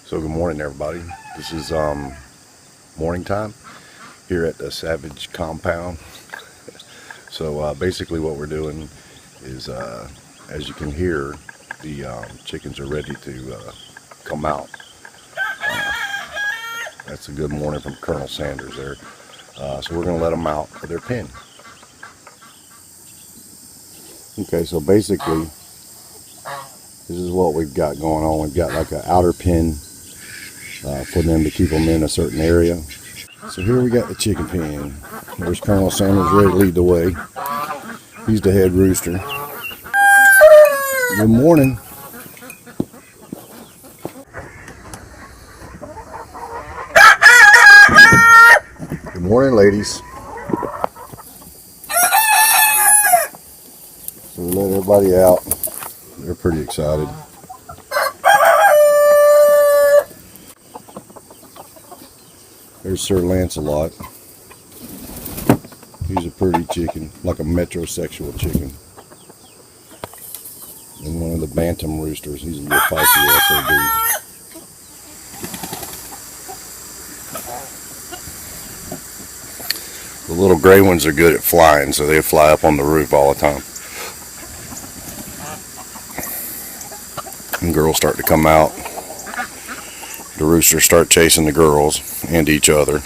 So good morning, everybody. This is morning time here at the Savage compound. So basically what we're doing is, as you can hear, the chickens are ready to come out. That's a good morning from Colonel Sanders there. So we're going to let them out of their pen. Okay, so basically this is what we've got going on. We've got like an outer pen for them to keep them in a certain area. So here we got the chicken pen. There's Colonel Sanders ready to lead the way. He's the head rooster. Good morning. Good morning, ladies. So we let everybody out. They're pretty excited. There's Sir Lancelot. He's a pretty chicken, like a metrosexual chicken. And one of the bantam roosters. He's a little feisty SOB. The little gray ones are good at flying, so they fly up on the roof all the time. And girls start to come out. The roosters start chasing the girls and each other.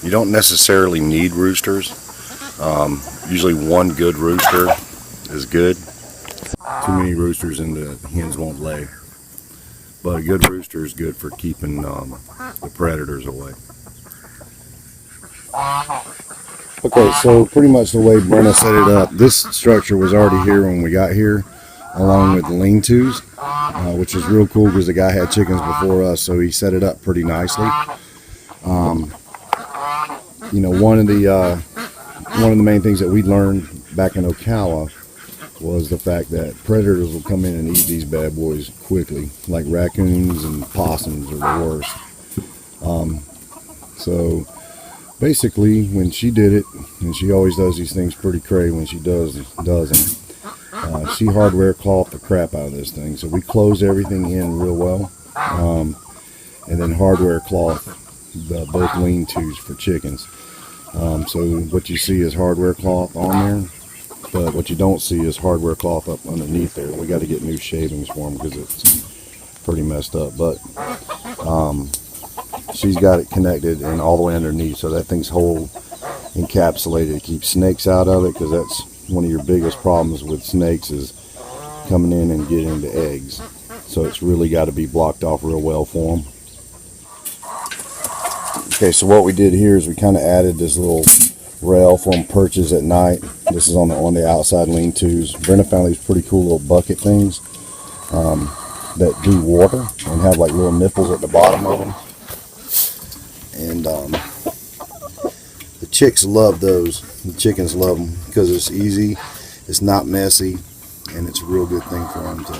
You don't necessarily need roosters. Usually one good rooster is good. Too many roosters and the hens won't lay. But a good rooster is good for keeping the predators away. Okay, so pretty much the way Brenna set it up, this structure was already here when we got here, along with the lean-tos, which is real cool because the guy had chickens before us, so he set it up pretty nicely. You know, one of the main things that we learned back in Ocala was the fact that predators will come in and eat these bad boys quickly, like raccoons and possums are the worst. So basically, when she did it, and she always does these things pretty crazy when she does them, she hardware cloth the crap out of this thing. So we close everything in real well, and then hardware cloth both lean-tos for chickens. So what you see is hardware cloth on there, but what you don't see is hardware cloth up underneath there. We got to get new shavings for them because it's pretty messed up. But she's got it connected and all the way underneath, so that thing's whole encapsulated. It keeps snakes out of it, because that's one of your biggest problems with snakes, is coming in and getting the eggs. So it's really got to be blocked off real well for them. Okay, so what we did here is we kind of added this little rail for them perches at night. This is on the outside lean-tos. Brenda found these pretty cool little bucket things that do water and have like little nipples at the bottom of them. And the chicks love those. The chickens love them because it's easy, it's not messy, and it's a real good thing for them to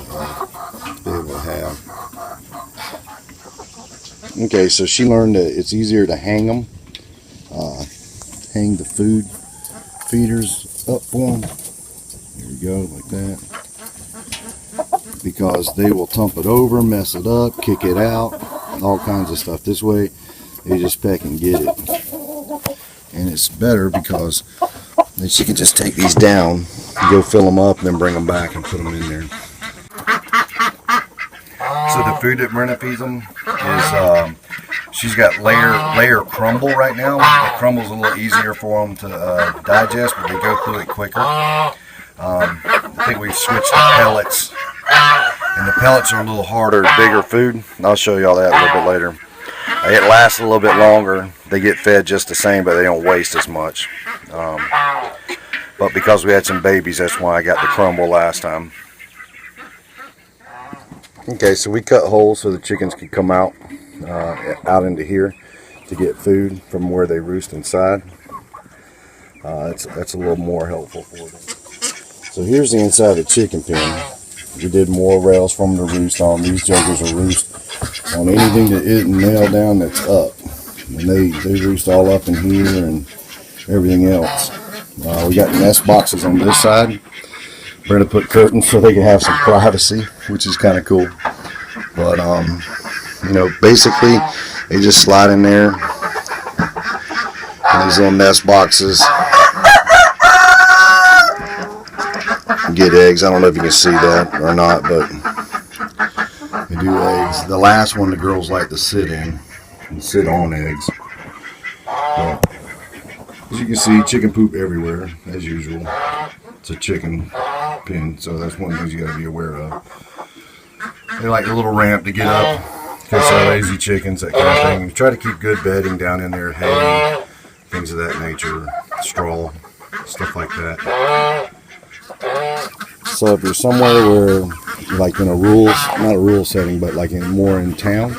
be able to have. Okay, so she learned that it's easier to hang them, hang the food feeders up for them. There you go, like that. Because they will tump it over, mess it up, kick it out, all kinds of stuff. This way, they just peck and get it. And it's better because then she can just take these down, go fill them up, and then bring them back and put them in there. So the food that Brenna feeds them is, she's got layer crumble right now. The crumble's a little easier for them to digest, but they go through it quicker. I think we've switched to pellets, and the pellets are a little harder, bigger food. I'll show you all that a little bit later. It lasts a little bit longer. They get fed just the same, but they don't waste as much. But because we had some babies, that's why I got the crumble last time. Okay, so we cut holes so the chickens could come out into here to get food from where they roost inside. That's a little more helpful for them. So here's the inside of the chicken pen. We did more rails from the roost on. These jokers will roost on anything that isn't nailed down that's up. And they roost all up in here and everything else. We got nest boxes on this side. Brenda put curtains so they can have some privacy, which is kind of cool. But You know, basically, they just slide in there in these little nest boxes. Get eggs. I don't know if you can see that or not, but they do eggs. The last one the girls like to sit in and sit on eggs. But as you can see, chicken poop everywhere, as usual. It's a chicken pen, so that's one of the things you got to be aware of. They like a little ramp to get up because they're lazy chickens, that kind of thing. We try to keep good bedding down in there, hay, things of that nature, straw, stuff like that. So if you're somewhere where, like in a rural, not a rural setting, but like more in town,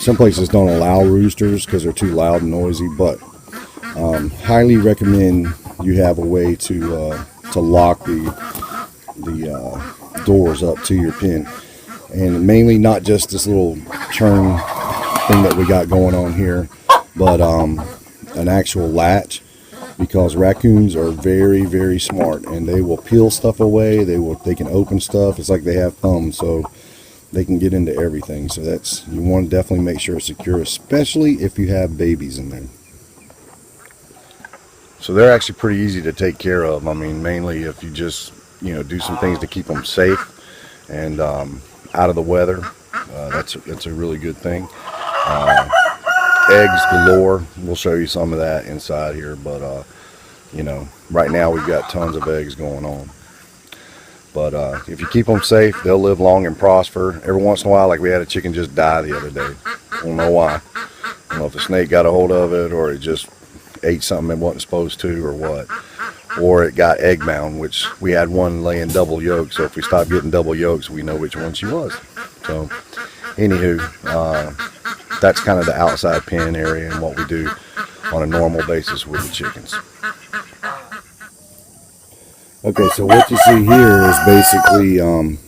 some places don't allow roosters because they're too loud and noisy, but highly recommend you have a way to lock the doors up to your pen, and mainly not just this little churn thing that we got going on here, but an actual latch, because raccoons are very, very smart and they will peel stuff away. They can open stuff. It's like they have thumbs, so they can get into everything. So you want to definitely make sure it's secure, especially if you have babies in there. So they're actually pretty easy to take care of. I mean, mainly if you just, do some things to keep them safe and out of the weather. That's a really good thing. Eggs galore. We'll show you some of that inside here, but right now we've got tons of eggs going on. But if you keep them safe, they'll live long and prosper. Every once in a while, like we had a chicken just die the other day. I don't know why. I don't know if a snake got a hold of it, or it just ate something it wasn't supposed to, or what. Or it got egg bound, which we had one laying double yolks. So if we stop getting double yolks, we know which one she was. So anywho, that's kind of the outside pen area and what we do on a normal basis with the chickens. Okay, so what you see here is basically,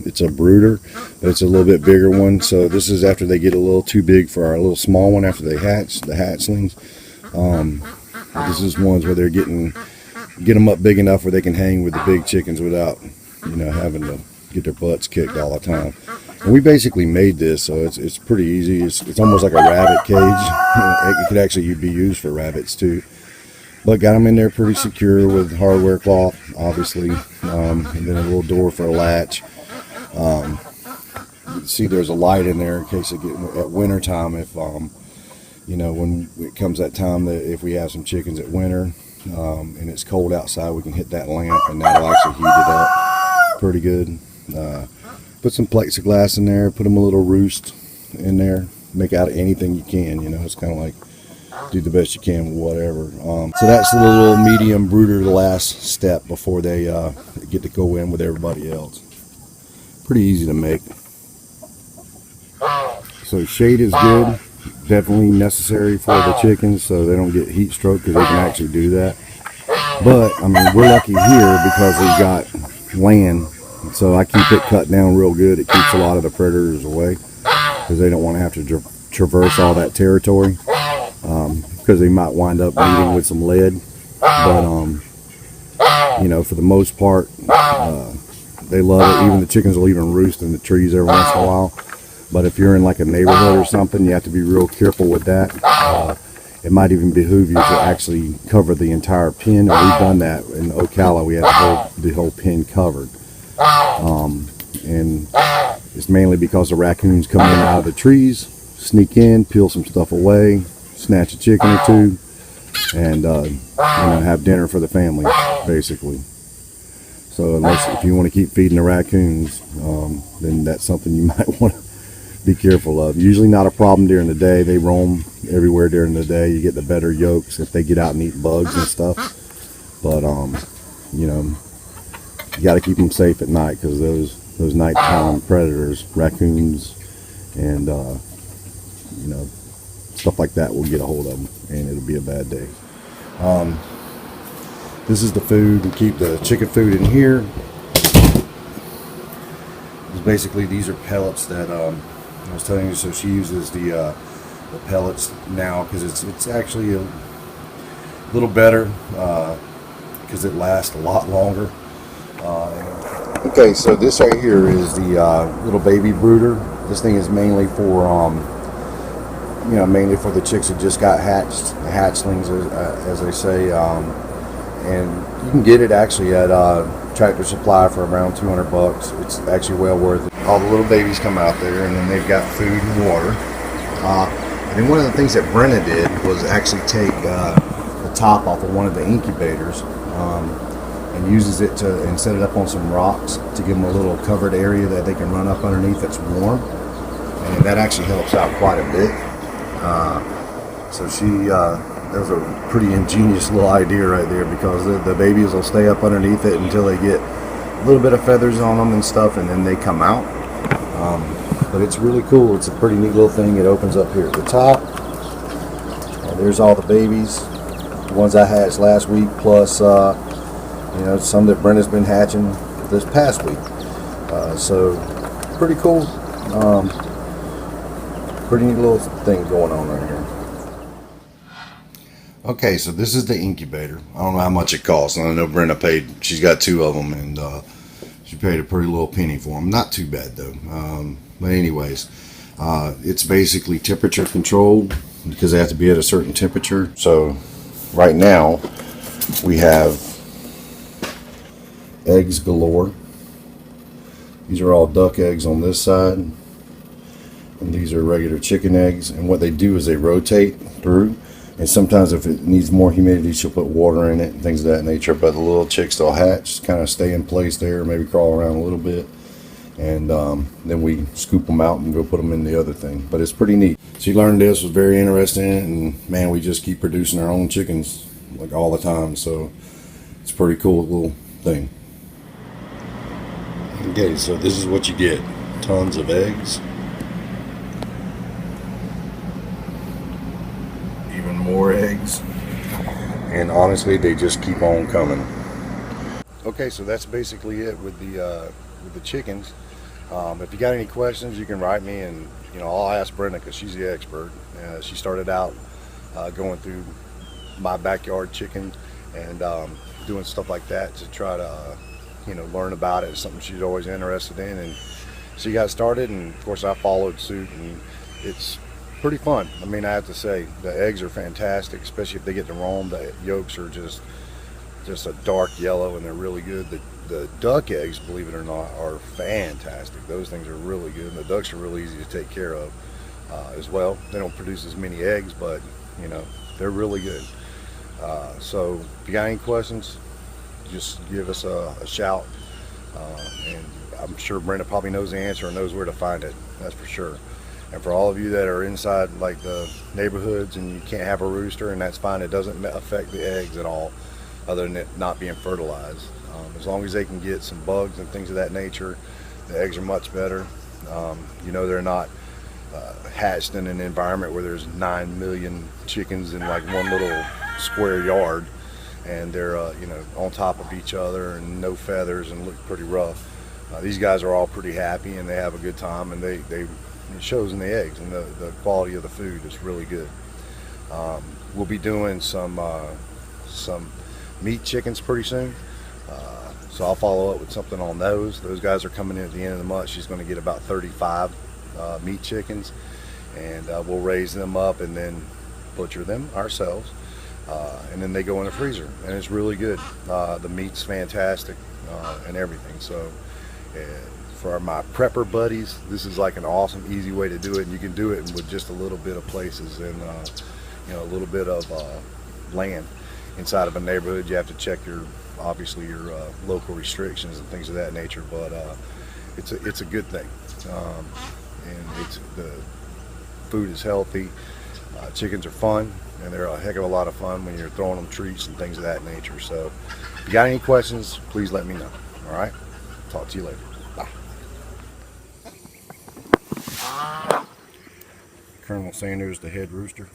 it's a brooder, but it's a little bit bigger one. So this is after they get a little too big for our little small one after they hatch, the hatchlings. This is ones where they're get them up big enough where they can hang with the big chickens without, having to get their butts kicked all the time. And we basically made this, so it's pretty easy. It's almost like a rabbit cage. It could actually be used for rabbits too. But got them in there pretty secure with hardware cloth, obviously, and then a little door for a latch. You can see there's a light in there in case it get at winter time. If when it comes that time that if we have some chickens at winter and it's cold outside, we can hit that lamp and that'll actually heat it up pretty good. Put some plexiglass in there, put them a little roost in there, make out of anything you can. It's kind of like do the best you can with whatever. So that's the little medium brooder, the last step before they get to go in with everybody else. Pretty easy to make. So shade is good, definitely necessary for the chickens so they don't get heat stroke, because they can actually do that. But I mean, we're lucky here because we've got land, so I keep it cut down real good. It keeps a lot of the predators away because they don't want to have to traverse all that territory. Because they might wind up meeting with some lead, but for the most part, they love it. Even the chickens will even roost in the trees every once in a while. But if you're in like a neighborhood or something, you have to be real careful with that. It might even behoove you to actually cover the entire pen, and we've done that in Ocala. We had the whole pen covered, and it's mainly because the raccoons come in out of the trees, sneak in, peel some stuff away, snatch a chicken or two, and have dinner for the family, basically. So if you want to keep feeding the raccoons, then that's something you might want to be careful of. Usually not a problem during the day. They roam everywhere during the day. You get the better yolks if they get out and eat bugs and stuff. But you got to keep them safe at night, because those nighttime predators, raccoons, and stuff like that will get a hold of them, and it'll be a bad day. This is the food. We keep the chicken food in here. Basically, these are pellets that I was telling you. So she uses the pellets now because it's actually a little better because it lasts a lot longer. Okay, so this right here is the little baby brooder. This thing is mainly for mainly for the chicks that just got hatched, the hatchlings, as they say. And you can get it actually at Tractor Supply for around 200 bucks. It's actually well worth it. All the little babies come out there, and then they've got food and water. And then one of the things that Brenna did was actually take the top off of one of the incubators and uses it and set it up on some rocks to give them a little covered area that they can run up underneath that's warm. And that actually helps out quite a bit. So that was a pretty ingenious little idea right there, because the babies will stay up underneath it until they get a little bit of feathers on them and stuff, and then they come out. But it's really cool. It's a pretty neat little thing. It opens up here at the top. There's all the babies, the ones I hatched last week, plus some that Brenda's been hatching this past week. So pretty cool. Pretty neat little thing going on right here. Okay, so this is the incubator. I don't know how much it costs. I know Brenda paid, she's got 2 of them, and she paid a pretty little penny for them. Not too bad though. But anyways, it's basically temperature controlled because they have to be at a certain temperature. So right now we have eggs galore. These are all duck eggs on this side, and these are regular chicken eggs. And what they do is they rotate through. And sometimes if it needs more humidity, she'll put water in it and things of that nature. But the little chicks, they'll hatch, kind of stay in place there, maybe crawl around a little bit. And then we scoop them out and go put them in the other thing. But it's pretty neat. She learned this, was very interested in it. And man, we just keep producing our own chickens like all the time. So it's a pretty cool little thing. Okay, so this is what you get. Tons of eggs. More eggs, and honestly they just keep on coming. Okay, so that's basically it with the chickens. If you got any questions, you can write me, and I'll ask Brenda because she's the expert. She started out going through my backyard chicken and doing stuff like that to try to learn about it. It's something she's always interested in, and she got started, and of course I followed suit, and it's pretty fun. I mean, I have to say, the eggs are fantastic, especially if they get to roam. The yolks are just a dark yellow, and they're really good. The duck eggs, believe it or not, are fantastic. Those things are really good, and the ducks are really easy to take care of as well. They don't produce as many eggs, but they're really good. So if you got any questions, just give us a shout, and I'm sure Brenda probably knows the answer and knows where to find it. That's for sure. And for all of you that are inside like the neighborhoods and you can't have a rooster, and that's fine, it doesn't affect the eggs at all other than it not being fertilized. As long as they can get some bugs and things of that nature, the eggs are much better. They're not hatched in an environment where there's 9 million chickens in like one little square yard, and they're on top of each other and no feathers and look pretty rough. These guys are all pretty happy and they have a good time, and it shows in the eggs, and the quality of the food is really good. We'll be doing some meat chickens pretty soon, so I'll follow up with something on those. Those guys are coming in at the end of the month. She's going to get about 35 meat chickens, and we'll raise them up and then butcher them ourselves, and then they go in the freezer, and it's really good. The meat's fantastic and everything. So for my prepper buddies, this is like an awesome, easy way to do it. And you can do it with just a little bit of places and a little bit of land inside of a neighborhood. You have to check obviously your local restrictions and things of that nature, but it's a good thing, and the food is healthy. Chickens are fun, and they're a heck of a lot of fun when you're throwing them treats and things of that nature. So if you got any questions, please let me know. All right, talk to you later. Bye. Colonel Sanders, the head rooster.